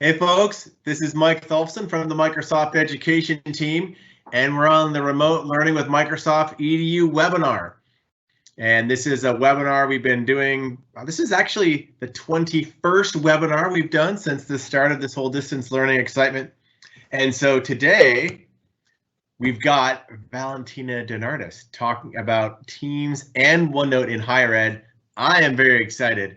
Hey folks, this is Mike Tholfsen from the Microsoft Education team, and we're on the Remote Learning with Microsoft EDU webinar. And this is a webinar we've been doing. This is actually the 21st webinar we've done since the start of this whole distance learning excitement. And so today we've got Valentina DeNardis talking about Teams and OneNote in higher ed. I am very excited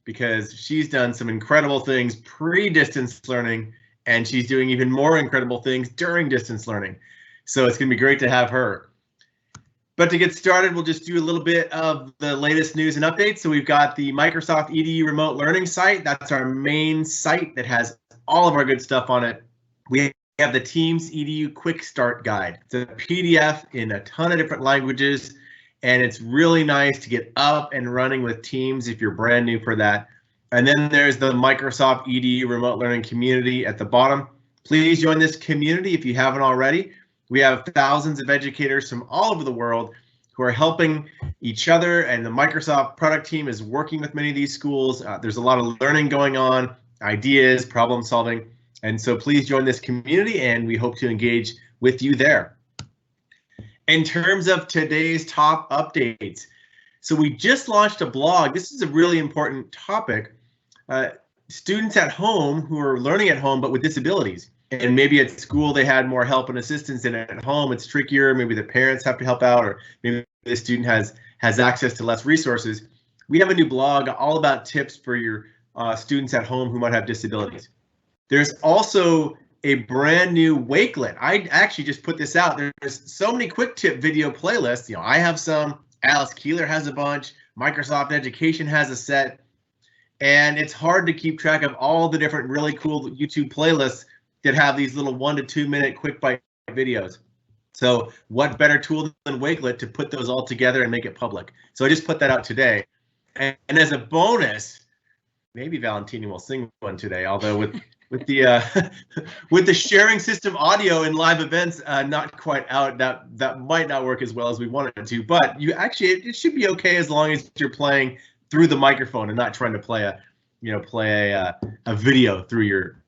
because she's done some incredible things pre-distance learning, and she's doing even more incredible things during distance learning. So it's going to be great to have her. But to get started, we'll just do a little bit of the latest news and updates. So we've got the Microsoft EDU remote learning site. That's our main site that has all of our good stuff on it. We have the Teams EDU Quick Start Guide. It's a PDF in a ton of different languages, and it's really nice to get up and running with Teams if you're brand new for that. And then there's the Microsoft EDU remote learning community at the bottom. Please join this community if you haven't already. We have thousands of educators from all over the world who are helping each other, and the Microsoft product team is working with many of these schools. There's a lot of learning going on, ideas, problem solving, and so please join this community, and we hope to engage with you there. In terms of today's top updates, so we just launched a blog. This is a really important topic. Students at home who are learning at home but with disabilities. And maybe at school they had more help and assistance, and at home it's trickier. Maybe the parents have to help out, or maybe the student has access to less resources. We have a new blog all about tips for your students at home who might have disabilities. There's also a brand new Wakelet. I actually just put this out. There's so many quick tip video playlists. You know, I have some, Alice Keeler has a bunch, Microsoft Education has a set, and it's hard to keep track of all the different really cool YouTube playlists that have these little 1 to 2 minute quick bite videos. So what better tool than Wakelet to put those all together and make it public? So I just put that out today. And as a bonus, maybe Valentina will sing one today, although with the sharing system audio in live events not quite out, that might not work as well as we wanted it to, but it should be okay as long as you're playing through the microphone and not trying to play a video through your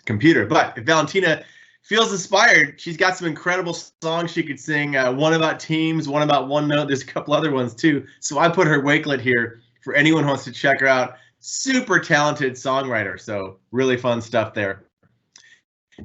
computer. But if Valentina feels inspired, she's got some incredible songs she could sing, one about Teams, one about OneNote. There's a couple other ones too. So I put her Wakelet here for anyone who wants to check her out. Super talented songwriter, so really fun stuff there.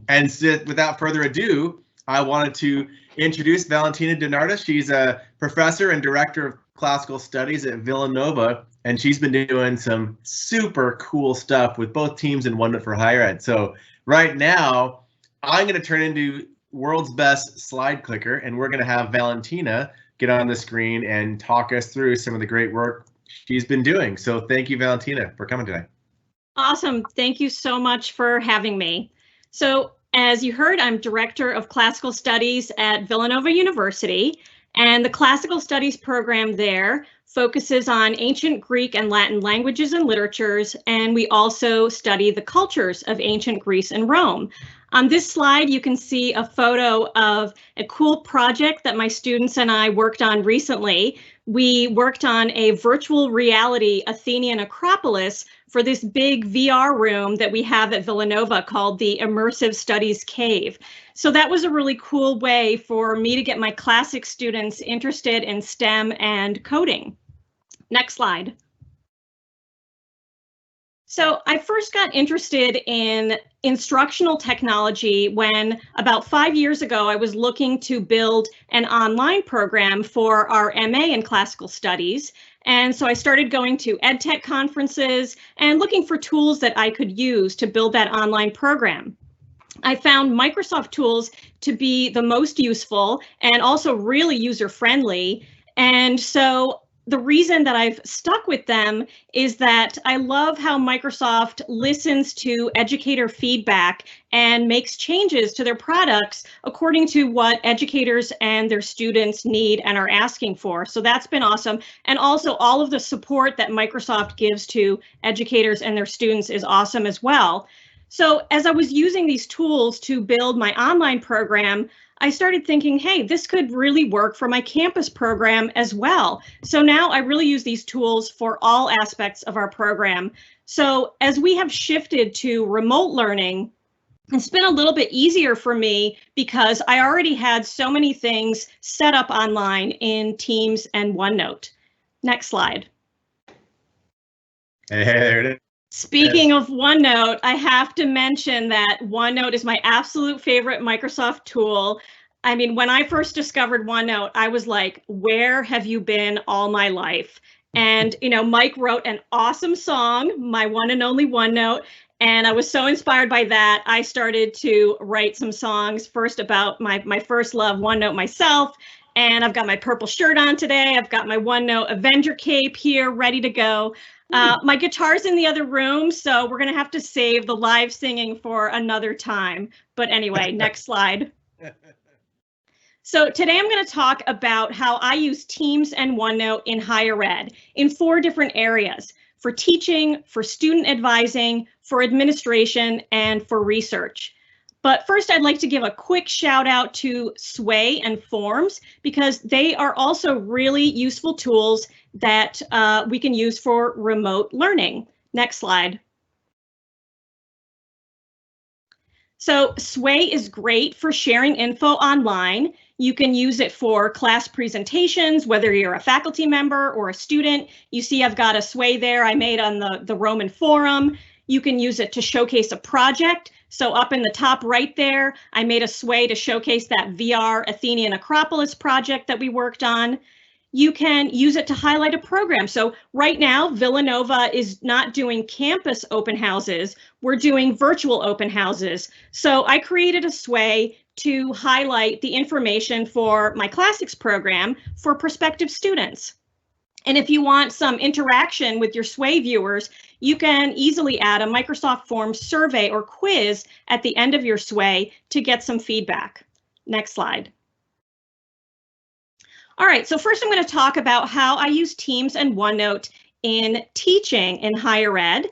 And so without further ado, I wanted to introduce Valentina DeNardis. She's a professor and director of classical studies at Villanova, and she's been doing some super cool stuff with both Teams and OneNote for higher ed. So right now, I'm going to turn into world's best slide clicker, and we're going to have Valentina get on the screen and talk us through some of the great work she's been doing. So thank you, Valentina, for coming today. Awesome. Thank you so much for having me. So as you heard, I'm Director of Classical Studies at Villanova University, and the Classical Studies program there focuses on ancient Greek and Latin languages and literatures, and we also study the cultures of ancient Greece and Rome. On this slide, you can see a photo of a cool project that my students and I worked on recently. We worked on a virtual reality Athenian Acropolis for this big VR room that we have at Villanova called the Immersive Studies Cave. So that was a really cool way for me to get my classic students interested in STEM and coding. Next slide. So I first got interested in instructional technology when about 5 years ago I was looking to build an online program for our MA in classical studies. And so I started going to EdTech conferences and looking for tools that I could use to build that online program. I found Microsoft tools to be the most useful and also really user-friendly. And so the reason that I've stuck with them is that I love how Microsoft listens to educator feedback and makes changes to their products according to what educators and their students need and are asking for. So that's been awesome. And also all of the support that Microsoft gives to educators and their students is awesome as well. So as I was using these tools to build my online program, I started thinking, hey, this could really work for my campus program as well. So now I really use these tools for all aspects of our program. So as we have shifted to remote learning, it's been a little bit easier for me because I already had so many things set up online in Teams and OneNote. Next slide. Hey, there it is. Speaking of OneNote, I have to mention that OneNote is my absolute favorite Microsoft tool. I mean, when I first discovered OneNote, I was like, where have you been all my life? And, you know, Mike wrote an awesome song, My One and Only OneNote. And I was so inspired by that, I started to write some songs first about my first love, OneNote myself. And I've got my purple shirt on today. I've got my OneNote Avenger cape here ready to go. My guitar's in the other room, so we're going to have to save the live singing for another time. But anyway, next slide. So today I'm going to talk about how I use Teams and OneNote in higher ed in 4 different areas: for teaching, for student advising, for administration, and for research. But first, I'd like to give a quick shout out to Sway and Forms because they are also really useful tools that we can use for remote learning. Next slide. So Sway is great for sharing info online. You can use it for class presentations, whether you're a faculty member or a student. You see I've got a Sway there I made on the Roman Forum. You can use it to showcase a project. So up in the top right there, I made a Sway to showcase that VR Athenian Acropolis project that we worked on. You can use it to highlight a program. So right now, Villanova is not doing campus open houses. We're doing virtual open houses. So I created a Sway to highlight the information for my classics program for prospective students. And if you want some interaction with your Sway viewers, you can easily add a Microsoft Forms survey or quiz at the end of your Sway to get some feedback. Next slide. All right, so first I'm going to talk about how I use Teams and OneNote in teaching in higher ed.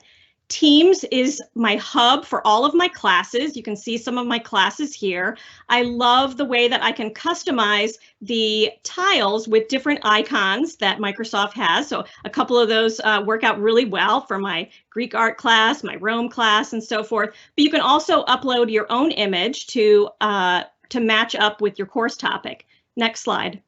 Teams is my hub for all of my classes. You can see some of my classes here. I love the way that I can customize the tiles with different icons that Microsoft has. So a couple of those work out really well for my Greek art class, my Rome class, and so forth. But you can also upload your own image to match up with your course topic. Next slide.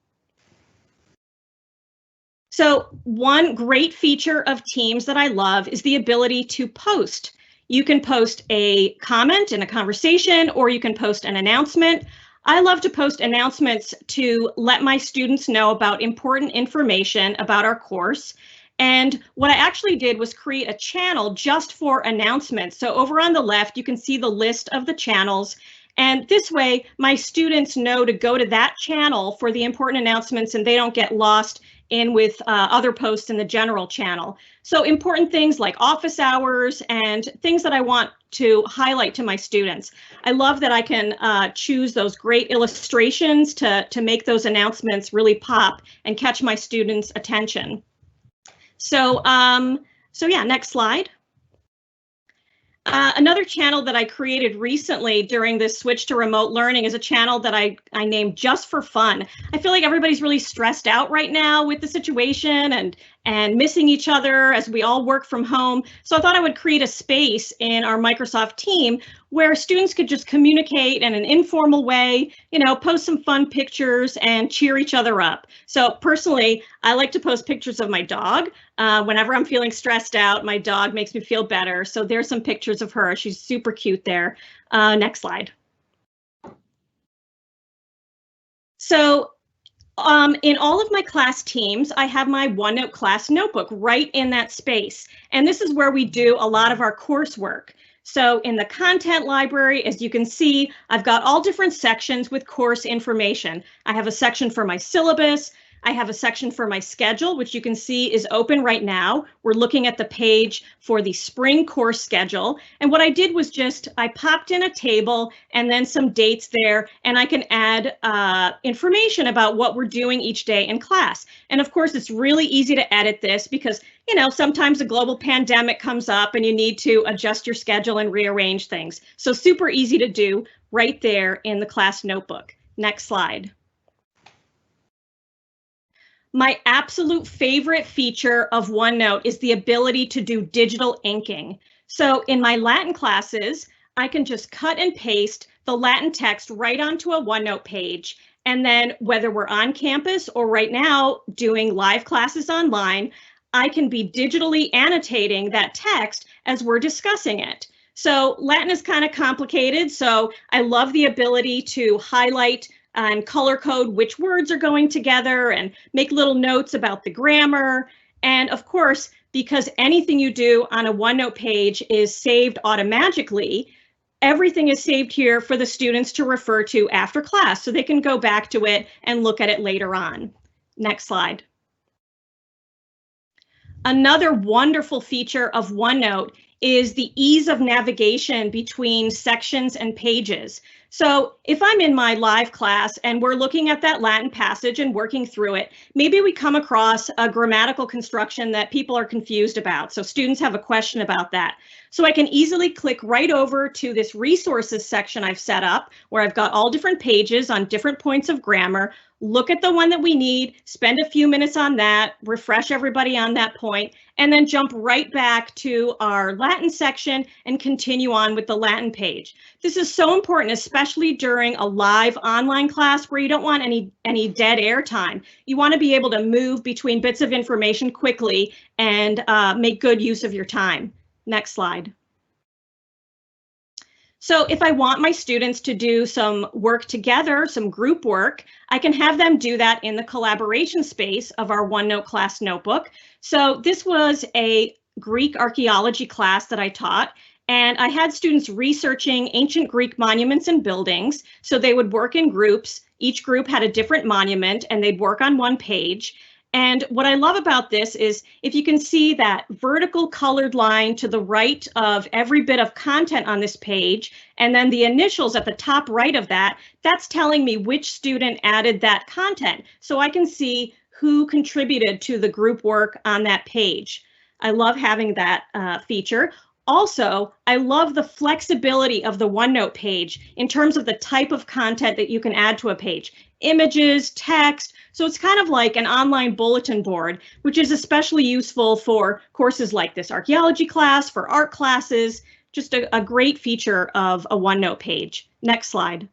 So one great feature of Teams that I love is the ability to post. You can post a comment in a conversation, or you can post an announcement. I love to post announcements to let my students know about important information about our course. And what I actually did was create a channel just for announcements. So over on the left, you can see the list of the channels. And this way, my students know to go to that channel for the important announcements, and they don't get lost in with other posts in the general channel. So important things like office hours and things that I want to highlight to my students. I love that I can choose those great illustrations to make those announcements really pop and catch my students' attention. So yeah, next slide. Another channel that I created recently during this switch to remote learning is a channel that I named Just for Fun. I feel like everybody's really stressed out right now with the situation and missing each other as we all work from home. So I thought I would create a space in our Microsoft team where students could just communicate in an informal way, you know, post some fun pictures and cheer each other up. So personally, I like to post pictures of my dog. Whenever I'm feeling stressed out, my dog makes me feel better. So there's some pictures of her. She's super cute there. Next slide. So in all of my class teams, I have my OneNote class notebook right in that space. And this is where we do a lot of our coursework. So in the content library, as you can see, I've got all different sections with course information. I have a section for my syllabus. I have a section for my schedule, which you can see is open right now. We're looking at the page for the spring course schedule. And what I did was I popped in a table and then some dates there, and I can add information about what we're doing each day in class. And of course, it's really easy to edit this because, you know, sometimes a global pandemic comes up and you need to adjust your schedule and rearrange things. So super easy to do right there in the class notebook. Next slide. My absolute favorite feature of OneNote is the ability to do digital inking. So in my Latin classes, I can just cut and paste the Latin text right onto a OneNote page. And then whether we're on campus or right now doing live classes online, I can be digitally annotating that text as we're discussing it. So Latin is kind of complicated, so I love the ability to highlight and color code which words are going together and make little notes about the grammar. And of course, because anything you do on a OneNote page is saved automatically, everything is saved here for the students to refer to after class, so they can go back to it and look at it later on. Next slide. Another wonderful feature of OneNote is the ease of navigation between sections and pages. So if I'm in my live class and we're looking at that Latin passage and working through it, maybe we come across a grammatical construction that people are confused about. So students have a question about that. So I can easily click right over to this resources section I've set up where I've got all different pages on different points of grammar, look at the one that we need, spend a few minutes on that, refresh everybody on that point, and then jump right back to our Latin section and continue on with the Latin page. This is so important, especially during a live online class where you don't want any dead air time. You want to be able to move between bits of information quickly and make good use of your time. Next slide. So if I want my students to do some work together, some group work, I can have them do that in the collaboration space of our OneNote class notebook. So this was a Greek archaeology class that I taught, and I had students researching ancient Greek monuments and buildings. So they would work in groups. Each group had a different monument and they'd work on one page. And what I love about this is if you can see that vertical colored line to the right of every bit of content on this page, and then the initials at the top right of that, that's telling me which student added that content. So I can see who contributed to the group work on that page. I love having that feature. Also, I love the flexibility of the OneNote page in terms of the type of content that you can add to a page. Images, text, so it's kind of like an online bulletin board, which is especially useful for courses like this archaeology class, for art classes, just a great feature of a OneNote page. Next slide.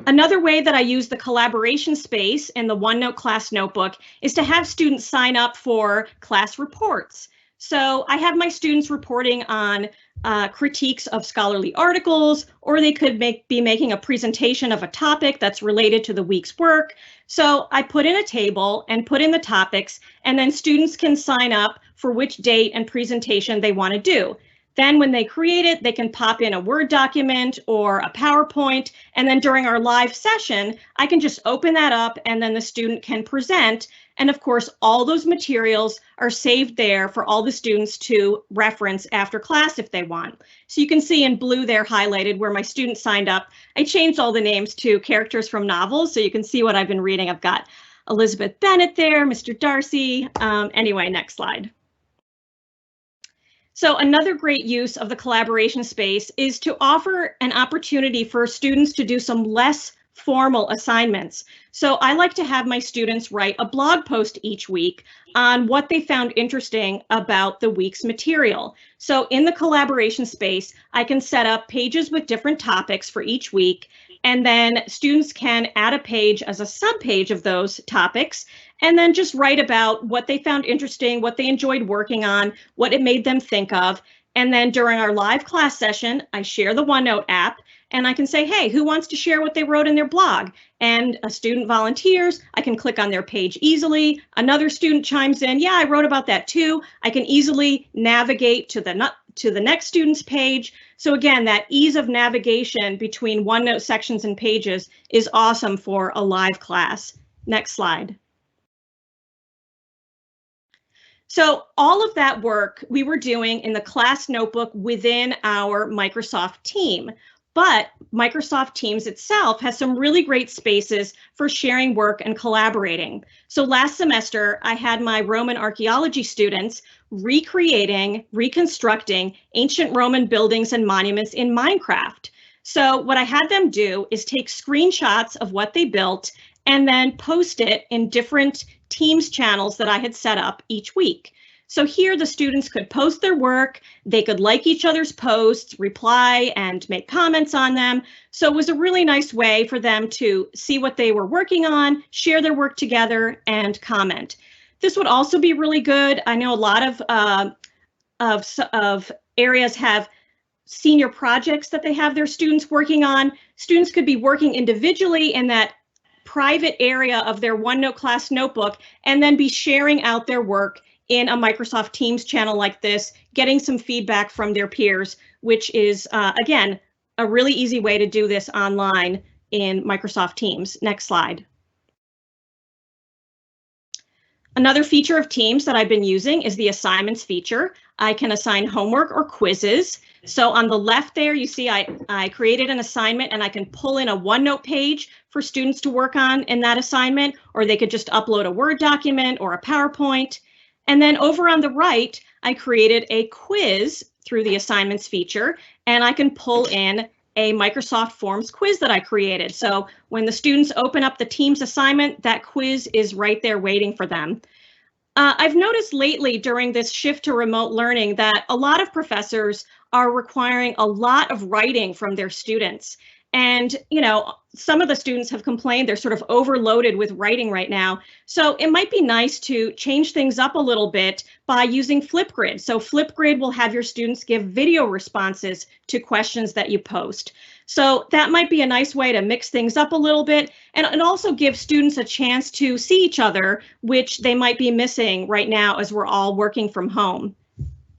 Another way that I use the collaboration space in the OneNote class notebook is to have students sign up for class reports. So I have my students reporting on critiques of scholarly articles, or they could be making a presentation of a topic that's related to the week's work. So I put in a table and put in the topics, and then students can sign up for which date and presentation they want to do. Then when they create it, they can pop in a Word document or a PowerPoint, and then during our live session, I can just open that up and then the student can present. And of course, all those materials are saved there for all the students to reference after class if they want. So you can see in blue there highlighted where my students signed up. I changed all the names to characters from novels, so you can see what I've been reading. I've got Elizabeth Bennet there, Mr. Darcy. Anyway, next slide. So another great use of the collaboration space is to offer an opportunity for students to do some less formal assignments. So I like to have my students write a blog post each week on what they found interesting about the week's material. So in the collaboration space, I can set up pages with different topics for each week, and then students can add a page as a subpage of those topics, and then just write about what they found interesting, what they enjoyed working on, what it made them think of. And then during our live class session, I share the OneNote app, and I can say, hey, who wants to share what they wrote in their blog? And a student volunteers. I can click on their page easily. Another student chimes in, yeah, I wrote about that too. I can easily navigate to the next student's page. So again, that ease of navigation between OneNote sections and pages is awesome for a live class. Next slide. So all of that work we were doing in the class notebook within our Microsoft team. But Microsoft Teams itself has some really great spaces for sharing work and collaborating. So last semester, I had my Roman archaeology students reconstructing ancient Roman buildings and monuments in Minecraft. So what I had them do is take screenshots of what they built and then post it in different Teams channels that I had set up each week. So here the students could post their work, they could like each other's posts, reply and make comments on them. So it was a really nice way for them to see what they were working on, share their work together, and comment. This would also be really good. I know a lot of areas have senior projects that they have their students working on. Students could be working individually in that private area of their OneNote class notebook and then be sharing out their work in a Microsoft Teams channel like this, getting some feedback from their peers, which is, again, a really easy way to do this online in Microsoft Teams. Next slide. Another feature of Teams that I've been using is the assignments feature. I can assign homework or quizzes. So on the left there, you see I created an assignment and I can pull in a OneNote page for students to work on in that assignment, or they could just upload a Word document or a PowerPoint. And then over on the right, I created a quiz through the assignments feature, and I can pull in a Microsoft Forms quiz that I created. So when the students open up the Teams assignment, that quiz is right there waiting for them. I've noticed lately during this shift to remote learning that a lot of professors are requiring a lot of writing from their students. And, you know, some of the students have complained they're sort of overloaded with writing right now. So it might be nice to change things up a little bit by using Flipgrid. So Flipgrid will have your students give video responses to questions that you post. So that might be a nice way to mix things up a little bit and also give students a chance to see each other, which they might be missing right now as we're all working from home.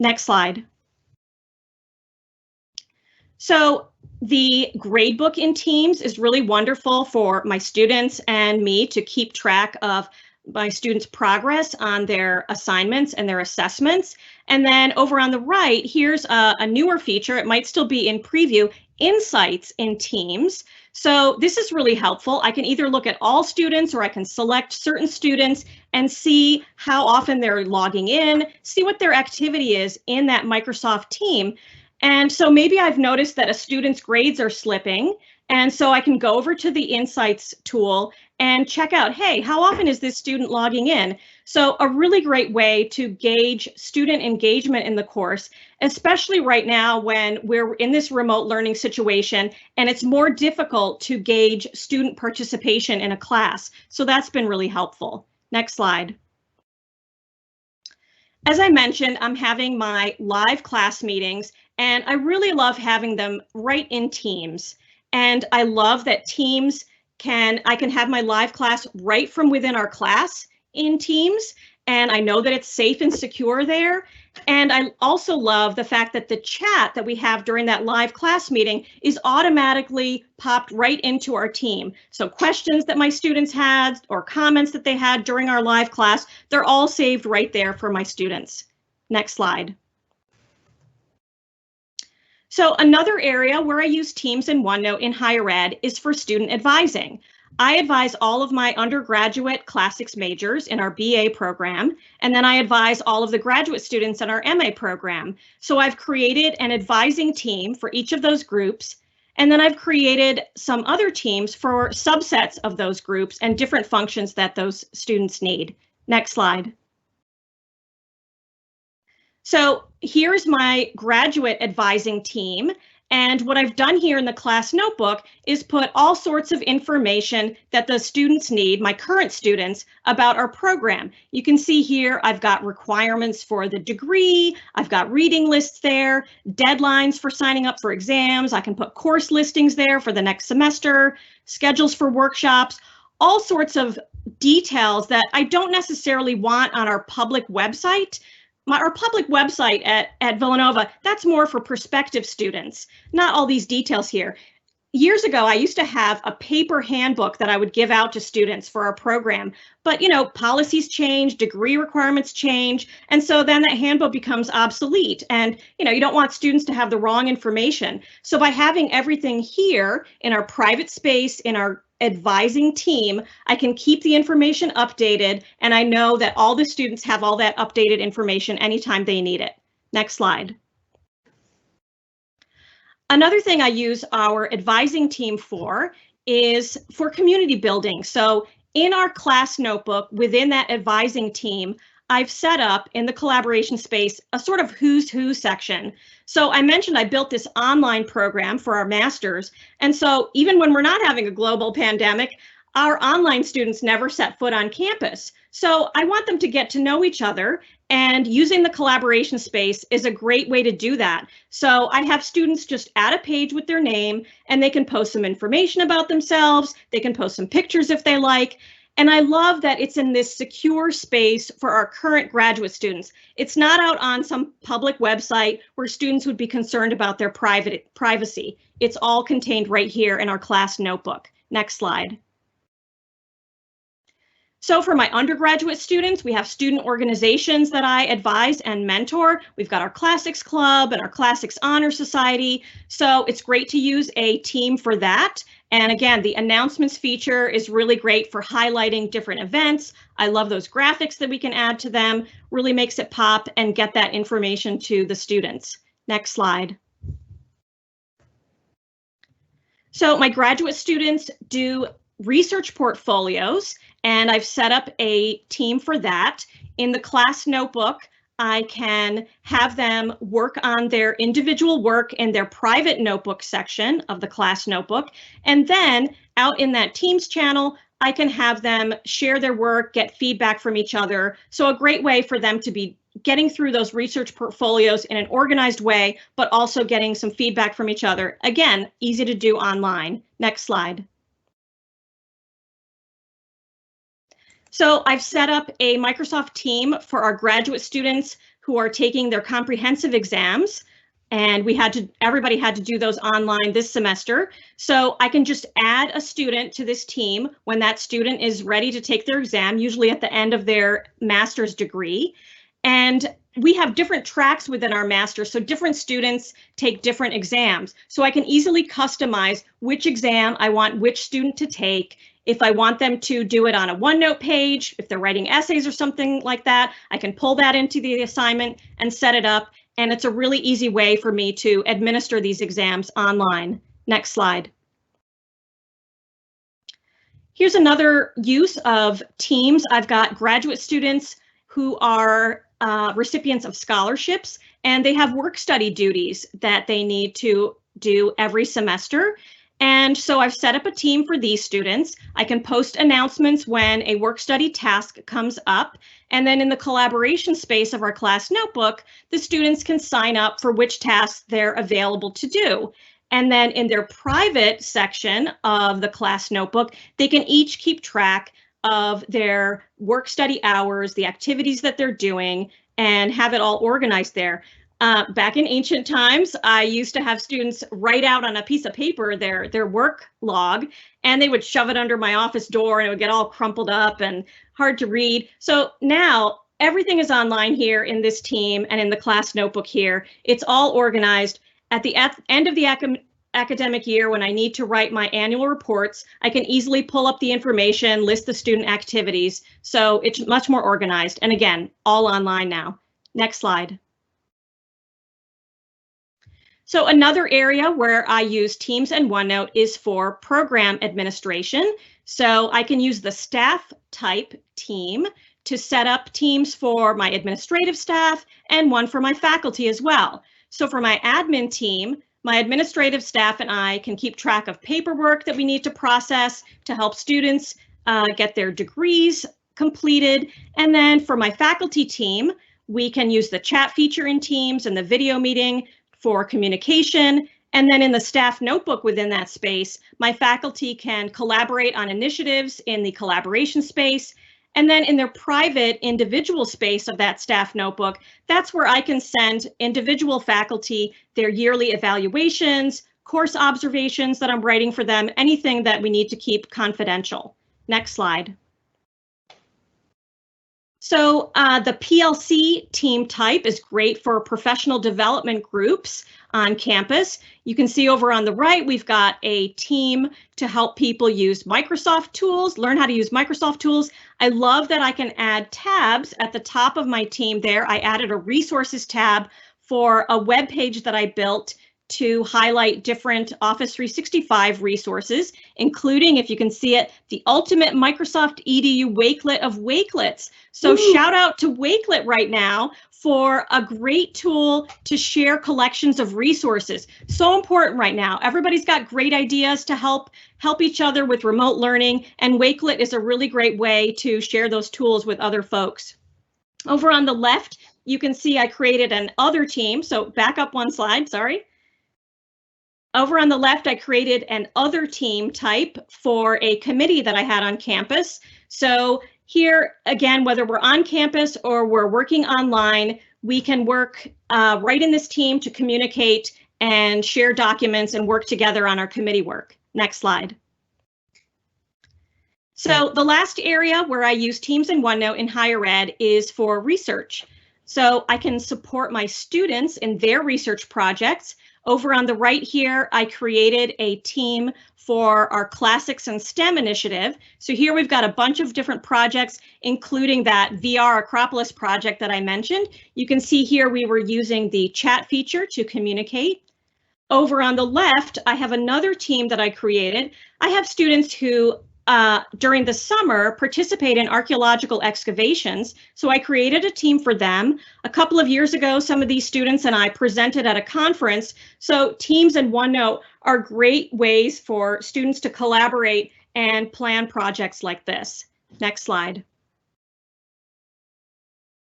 Next slide. So the gradebook in Teams is really wonderful for my students and me to keep track of my students' progress on their assignments and their assessments. And then over on the right, here's a newer feature. It might still be in preview, Insights in Teams. So this is really helpful. I can either look at all students or I can select certain students and see how often they're logging in, see what their activity is in that Microsoft team. And so maybe I've noticed that a student's grades are slipping. And so I can go over to the Insights tool and check out, hey, how often is this student logging in? So a really great way to gauge student engagement in the course, especially right now when we're in this remote learning situation and it's more difficult to gauge student participation in a class. So that's been really helpful. Next slide. As I mentioned, I'm having my live class meetings and I really love having them right in Teams. And I love that Teams I can have my live class right from within our class in Teams. And I know that it's safe and secure there. And I also love the fact that the chat that we have during that live class meeting is automatically popped right into our team. So questions that my students had or comments that they had during our live class, they're all saved right there for my students. Next slide. So another area where I use Teams and OneNote in higher ed is for student advising. I advise all of my undergraduate classics majors in our BA program, and then I advise all of the graduate students in our MA program. So I've created an advising team for each of those groups, and then I've created some other teams for subsets of those groups and different functions that those students need. Next slide. So here's my graduate advising team. And what I've done here in the class notebook is put all sorts of information that the students need, my current students, about our program. You can see here I've got requirements for the degree, I've got reading lists there, deadlines for signing up for exams, I can put course listings there for the next semester, schedules for workshops, all sorts of details that I don't necessarily want on our public website. Our public website at Villanova, that's more for prospective students, not all these details here. Years ago, I used to have a paper handbook that I would give out to students for our program, but you know, policies change, degree requirements change, and so then that handbook becomes obsolete, and you know, you don't want students to have the wrong information. So by having everything here in our private space, in our advising team, I can keep the information updated, and I know that all the students have all that updated information anytime they need it. Next slide. Another thing I use our advising team for is for community building. So in our class notebook, within that advising team, I've set up in the collaboration space a sort of who's who section. So I mentioned I built this online program for our masters. And so even when we're not having a global pandemic, our online students never set foot on campus. So I want them to get to know each other, and using the collaboration space is a great way to do that. So I have students just add a page with their name, and they can post some information about themselves. They can post some pictures if they like. And I love that it's in this secure space for our current graduate students. It's not out on some public website where students would be concerned about their privacy. It's all contained right here in our class notebook. Next slide. So for my undergraduate students, we have student organizations that I advise and mentor. We've got our Classics Club and our Classics Honor Society. So it's great to use a team for that. And again, the announcements feature is really great for highlighting different events. I love those graphics that we can add to them. Really makes it pop and get that information to the students. Next slide. So my graduate students do research portfolios, and I've set up a team for that. In the class notebook, I can have them work on their individual work in their private notebook section of the class notebook. And then out in that Teams channel, I can have them share their work, get feedback from each other. So a great way for them to be getting through those research portfolios in an organized way, but also getting some feedback from each other. Again, easy to do online. Next slide. So I've set up a Microsoft team for our graduate students who are taking their comprehensive exams, and everybody had to do those online this semester. So I can just add a student to this team when that student is ready to take their exam, usually at the end of their master's degree. And we have different tracks within our master's, so different students take different exams. So I can easily customize which exam I want which student to take. If I want them to do it on a OneNote page, if they're writing essays or something like that, I can pull that into the assignment and set it up. And it's a really easy way for me to administer these exams online. Next slide. Here's another use of Teams. I've got graduate students who are recipients of scholarships, and they have work study duties that they need to do every semester. And so I've set up a team for these students. I can post announcements when a work study task comes up. And then in the collaboration space of our class notebook, the students can sign up for which tasks they're available to do. And then in their private section of the class notebook, they can each keep track of their work study hours, the activities that they're doing, and have it all organized there. Back in ancient times, I used to have students write out on a piece of paper their work log, and they would shove it under my office door, and it would get all crumpled up and hard to read. So now everything is online here in this team and in the class notebook here. It's all organized. At the end of the academic year, when I need to write my annual reports, I can easily pull up the information, list the student activities. So it's much more organized. And again, all online now. Next slide. So another area where I use Teams and OneNote is for program administration. So I can use the staff type team to set up teams for my administrative staff and one for my faculty as well. So for my admin team, my administrative staff and I can keep track of paperwork that we need to process to help students get their degrees completed. And then for my faculty team, we can use the chat feature in Teams and the video meeting for communication. And then in the staff notebook within that space, my faculty can collaborate on initiatives in the collaboration space. And then in their private individual space of that staff notebook, that's where I can send individual faculty their yearly evaluations, course observations that I'm writing for them, anything that we need to keep confidential. Next slide. So the PLC team type is great for professional development groups on campus. You can see over on the right, we've got a team to help people use Microsoft tools, learn how to use Microsoft tools. I love that I can add tabs at the top of my team there. I added a resources tab for a web page that I built to highlight different Office 365 resources, including, if you can see it, the ultimate Microsoft EDU Wakelet of Wakelets. So shout out to Wakelet right now for a great tool to share collections of resources. So important right now. Everybody's got great ideas to help each other with remote learning, and Wakelet is a really great way to share those tools with other folks. Over on the left, you can see I created an other team. So back up one slide, sorry. Over on the left, I created an other team type for a committee that I had on campus. So here, again, whether we're on campus or we're working online, we can work right in this team to communicate and share documents and work together on our committee work. Next slide. So the last area where I use Teams and OneNote in higher ed is for research. So I can support my students in their research projects. Over on the right here, I created a team for our Classics and STEM initiative. So here we've got a bunch of different projects, including that VR Acropolis project that I mentioned. You can see here we were using the chat feature to communicate. Over on the left, I have another team that I created. I have students who during the summer participate in archaeological excavations. So I created a team for them. A couple of years ago, some of these students and I presented at a conference. So Teams and OneNote are great ways for students to collaborate and plan projects like this. Next slide.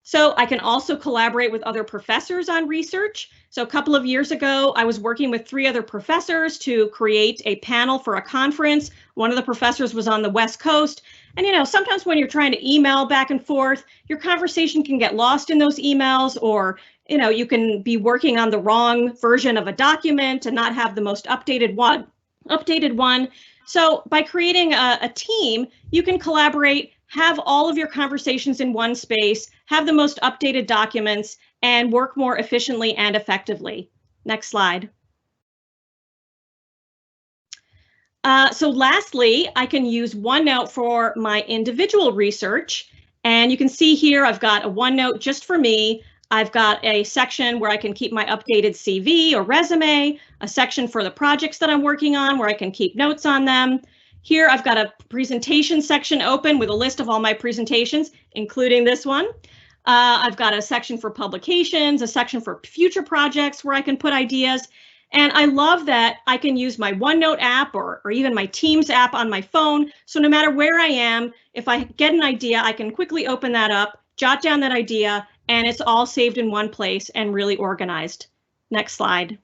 So I can also collaborate with other professors on research. So a couple of years ago, I was working with 3 other professors to create a panel for a conference. One of the professors was on the West Coast. And, you know, sometimes when you're trying to email back and forth, your conversation can get lost in those emails, or, you know, you can be working on the wrong version of a document and not have the most updated one. So by creating a team, you can collaborate, have all of your conversations in one space, have the most updated documents, and work more efficiently and effectively. Next slide. So lastly, I can use OneNote for my individual research. And you can see here, I've got a OneNote just for me. I've got a section where I can keep my updated CV or resume, a section for the projects that I'm working on where I can keep notes on them. Here, I've got a presentation section open with a list of all my presentations, including this one. I've got a section for publications, a section for future projects where I can put ideas. And I love that I can use my OneNote app or even my Teams app on my phone. So no matter where I am, if I get an idea, I can quickly open that up, jot down that idea, and it's all saved in one place and really organized. Next slide.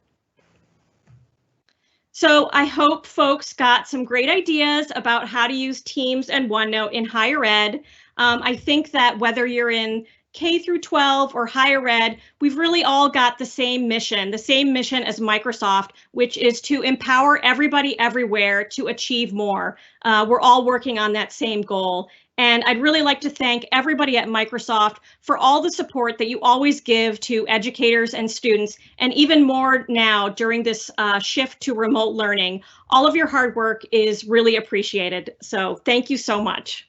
So I hope folks got some great ideas about how to use Teams and OneNote in higher ed. I think that whether you're in K through 12 or higher ed, we've really all got the same mission as Microsoft, which is to empower everybody everywhere to achieve more. We're all working on that same goal. And I'd really like to thank everybody at Microsoft for all the support that you always give to educators and students, and even more now during this shift to remote learning. All of your hard work is really appreciated. So thank you so much.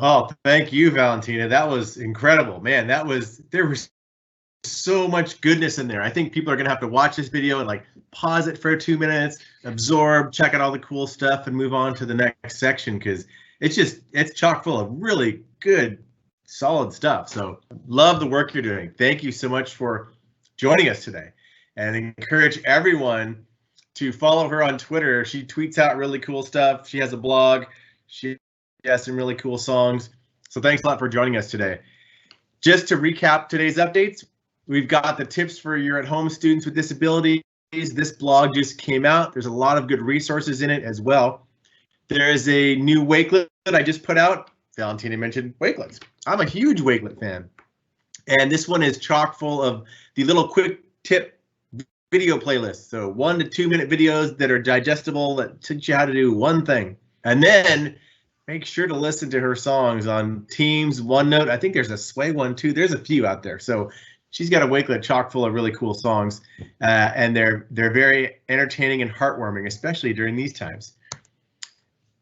Oh, thank you, Valentina. That was incredible, man. There was so much goodness in there. I think people are going to have to watch this video and like pause it for 2 minutes, absorb, check out all the cool stuff, and move on to the next section, because it's chock full of really good, solid stuff. So love the work you're doing. Thank you so much for joining us today, and encourage everyone to follow her on Twitter. She tweets out really cool stuff. She has a blog. She has some really cool songs. So thanks a lot for joining us today. Just to recap today's updates, we've got the tips for your at-home students with disabilities. This blog just came out. There's a lot of good resources in it as well. There is a new Wakelet I just put out. Valentina mentioned Wakelets. I'm a huge Wakelet fan. And this one is chock full of the little quick tip video playlists. So 1 to 2 minute videos that are digestible, that teach you how to do one thing. And then make sure to listen to her songs on Teams, OneNote. I think there's a Sway one too. There's a few out there. So she's got a Wakelet chock full of really cool songs. And they're very entertaining and heartwarming, especially during these times.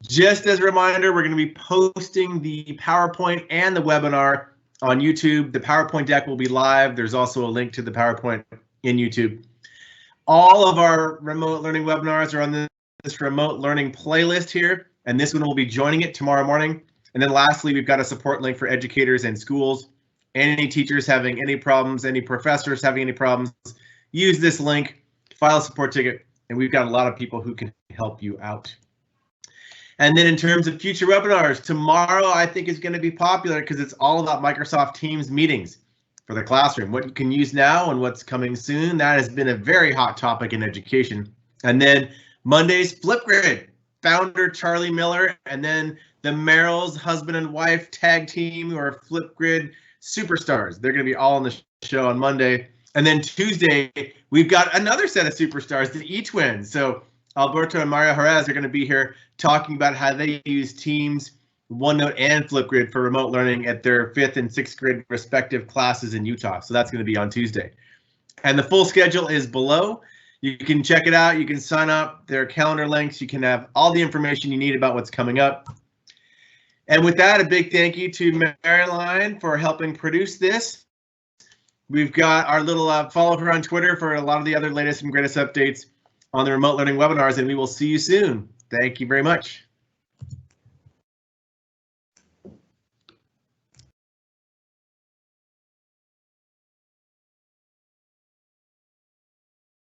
Just as a reminder, we're going to be posting the PowerPoint and the webinar on YouTube. The PowerPoint deck will be live. There's also a link to the PowerPoint in YouTube. All of our remote learning webinars are on this remote learning playlist here, and this one will be joining it tomorrow morning. And then lastly, we've got a support link for educators and schools. Any teachers having any problems, any professors having any problems, use this link, file a support ticket, and we've got a lot of people who can help you out. And then in terms of future webinars, tomorrow I think is going to be popular because it's all about Microsoft Teams meetings for the classroom, what you can use now and what's coming soon. That has been a very hot topic in education. And then Monday's Flipgrid, founder Charlie Miller, and then the Merrills husband and wife tag team who are Flipgrid superstars. They're going to be all on the show on Monday. And then Tuesday, we've got another set of superstars, the E-Twins. So Alberto and Mario Jerez are going to be here talking about how they use Teams, OneNote, and Flipgrid for remote learning at their 5th and 6th grade respective classes in Utah. So that's going to be on Tuesday. And the full schedule is below. You can check it out. You can sign up. There are calendar links. You can have all the information you need about what's coming up. And with that, a big thank you to Marilyn for helping produce this. We've got our little follow her on Twitter for a lot of the other latest and greatest updates on the remote learning webinars, and we will see you soon. Thank you very much.